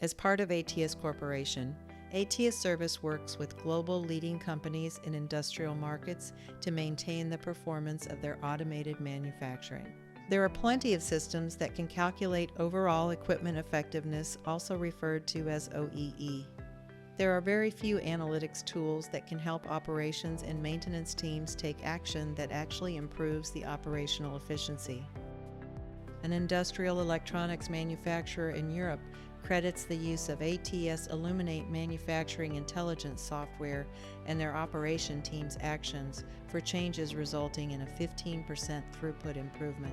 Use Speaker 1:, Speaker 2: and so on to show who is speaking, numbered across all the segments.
Speaker 1: As part of ATS Corporation, ATS Service works with global leading companies in industrial markets to maintain the performance of their automated manufacturing. There are plenty of systems that can calculate overall equipment effectiveness, also referred to as OEE. There are very few analytics tools that can help operations and maintenance teams take action that actually improves the operational efficiency. An industrial electronics manufacturer in Europe credits the use of ATS Illuminate manufacturing intelligence software and their operation team's actions for changes resulting in a 15% throughput improvement.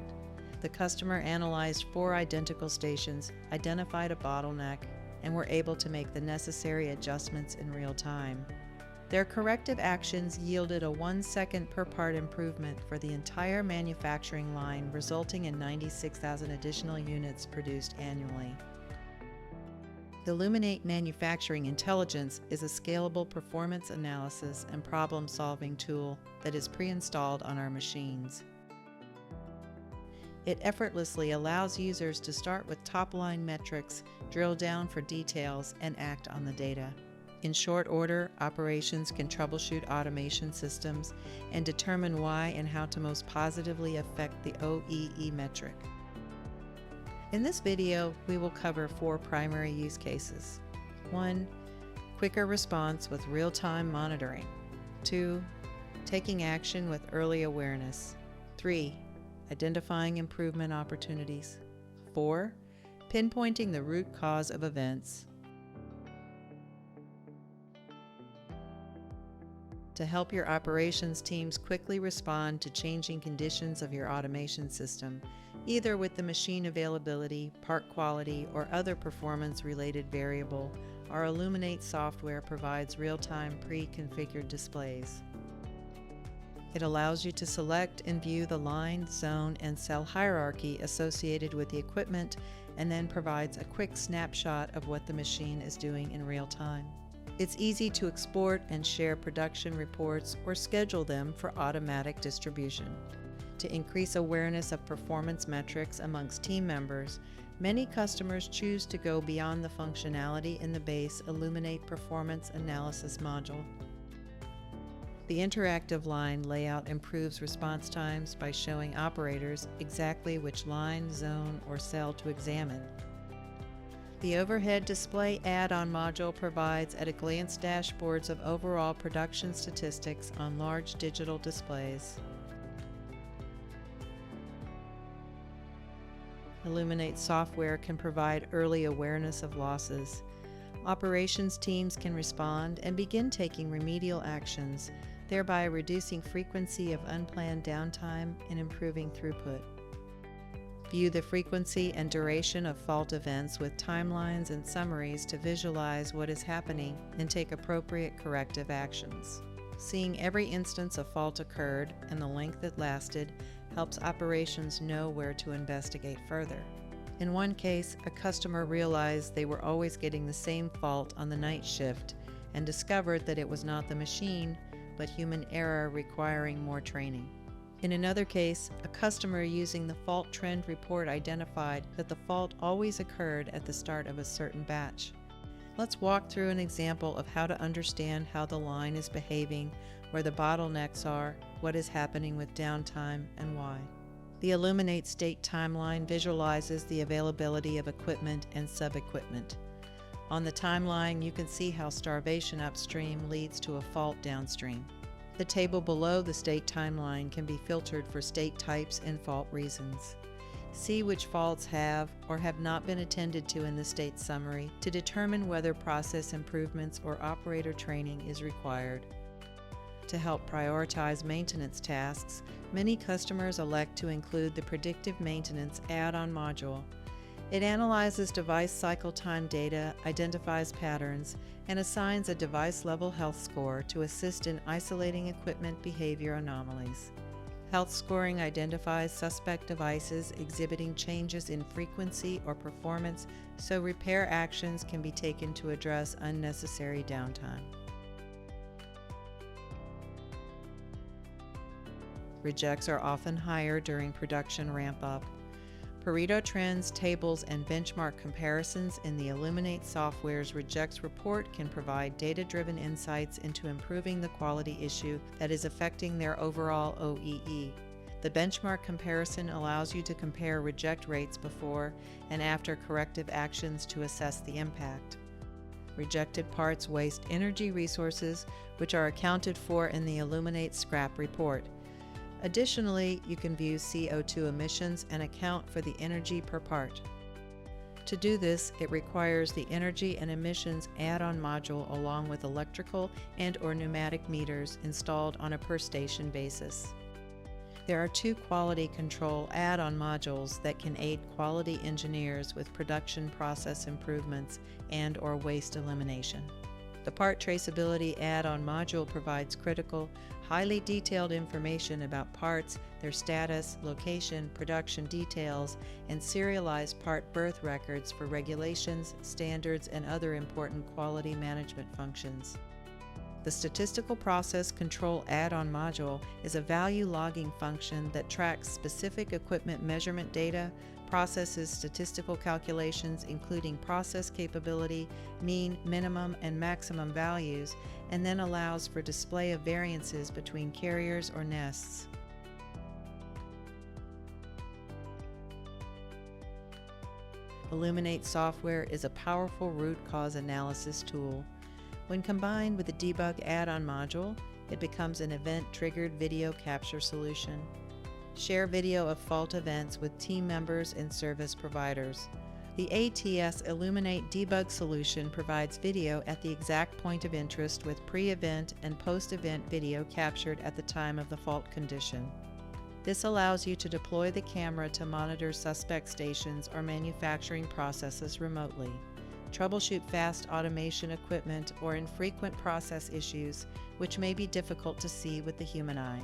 Speaker 1: The customer analyzed 4 identical stations, identified a bottleneck, and were able to make the necessary adjustments in real time. Their corrective actions yielded a 1 second per part improvement for the entire manufacturing line, resulting in 96,000 additional units produced annually. Illuminate Manufacturing Intelligence is a scalable performance analysis and problem-solving tool that is pre-installed on our machines. It effortlessly allows users to start with top-line metrics, drill down for details, and act on the data. In short order, operations can troubleshoot automation systems and determine why and how to most positively affect the OEE metric. In this video, we will cover 4 primary use cases. 1. Quicker response with real-time monitoring. 2. Taking action with early awareness. 3. Identifying improvement opportunities. 4. Pinpointing the root cause of events. To help your operations teams quickly respond to changing conditions of your automation system, either with the machine availability, part quality, or other performance-related variable, our Illuminate software provides real-time pre-configured displays. It allows you to select and view the line, zone, and cell hierarchy associated with the equipment, and then provides a quick snapshot of what the machine is doing in real time. It's easy to export and share production reports or schedule them for automatic distribution. To increase awareness of performance metrics amongst team members, many customers choose to go beyond the functionality in the base Illuminate Performance Analysis module. The interactive line layout improves response times by showing operators exactly which line, zone, or cell to examine. The overhead display add-on module provides at-a-glance dashboards of overall production statistics on large digital displays. Illuminate software can provide early awareness of losses. Operations teams can respond and begin taking remedial actions, thereby reducing frequency of unplanned downtime and improving throughput. View the frequency and duration of fault events with timelines and summaries to visualize what is happening and take appropriate corrective actions. Seeing every instance a fault occurred and the length it lasted helps operations know where to investigate further. In one case, a customer realized they were always getting the same fault on the night shift and discovered that it was not the machine, but human error requiring more training. In another case, a customer using the fault trend report identified that the fault always occurred at the start of a certain batch. Let's walk through an example of how to understand how the line is behaving, where the bottlenecks are, what is happening with downtime, and why. The Illuminate State Timeline visualizes the availability of equipment and sub-equipment. On the timeline, you can see how starvation upstream leads to a fault downstream. The table below the state timeline can be filtered for state types and fault reasons. See which faults have or have not been attended to in the state summary to determine whether process improvements or operator training is required. To help prioritize maintenance tasks, many customers elect to include the Predictive Maintenance add-on module. It analyzes device cycle time data, identifies patterns, and assigns a device-level health score to assist in isolating equipment behavior anomalies. Health scoring identifies suspect devices exhibiting changes in frequency or performance, so repair actions can be taken to address unnecessary downtime. Rejects are often higher during production ramp-up. Pareto trends, tables, and benchmark comparisons in the Illuminate software's Rejects report can provide data-driven insights into improving the quality issue that is affecting their overall OEE. The benchmark comparison allows you to compare reject rates before and after corrective actions to assess the impact. Rejected parts waste energy resources, which are accounted for in the Illuminate scrap report. Additionally, you can view CO2 emissions and account for the energy per part. To do this, it requires the energy and emissions add-on module along with electrical and/or pneumatic meters installed on a per-station basis. There are two quality control add-on modules that can aid quality engineers with production process improvements and/or waste elimination. The Part Traceability add-on module provides critical, highly detailed information about parts, their status, location, production details, and serialized part birth records for regulations, standards, and other important quality management functions. The Statistical Process Control add-on module is a value logging function that tracks specific equipment measurement data, processes statistical calculations including process capability, mean, minimum, and maximum values, and then allows for display of variances between carriers or nests. Illuminate software is a powerful root cause analysis tool. When combined with the Debug add-on module, it becomes an event-triggered video capture solution. Share video of fault events with team members and service providers. The ATS Illuminate Debug solution provides video at the exact point of interest with pre-event and post-event video captured at the time of the fault condition. This allows you to deploy the camera to monitor suspect stations or manufacturing processes remotely, troubleshoot fast automation equipment, or infrequent process issues which may be difficult to see with the human eye.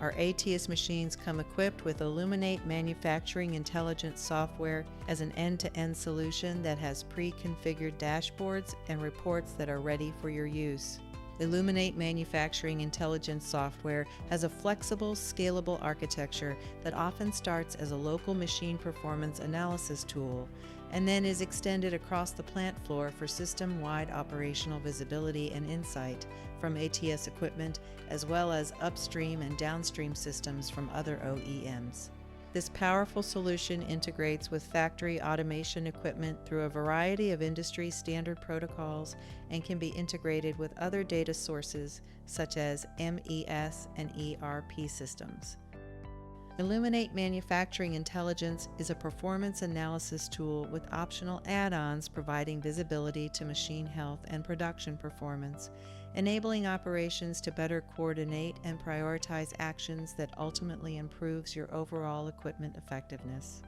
Speaker 1: Our ATS machines come equipped with Illuminate Manufacturing Intelligence software as an end-to-end solution that has pre-configured dashboards and reports that are ready for your use. Illuminate Manufacturing Intelligence software has a flexible, scalable architecture that often starts as a local machine performance analysis tool and then is extended across the plant floor for system-wide operational visibility and insight from ATS equipment, as well as upstream and downstream systems from other OEMs. This powerful solution integrates with factory automation equipment through a variety of industry standard protocols and can be integrated with other data sources such as MES and ERP systems. Illuminate Manufacturing Intelligence is a performance analysis tool with optional add-ons providing visibility to machine health and production performance, enabling operations to better coordinate and prioritize actions that ultimately improves your overall equipment effectiveness.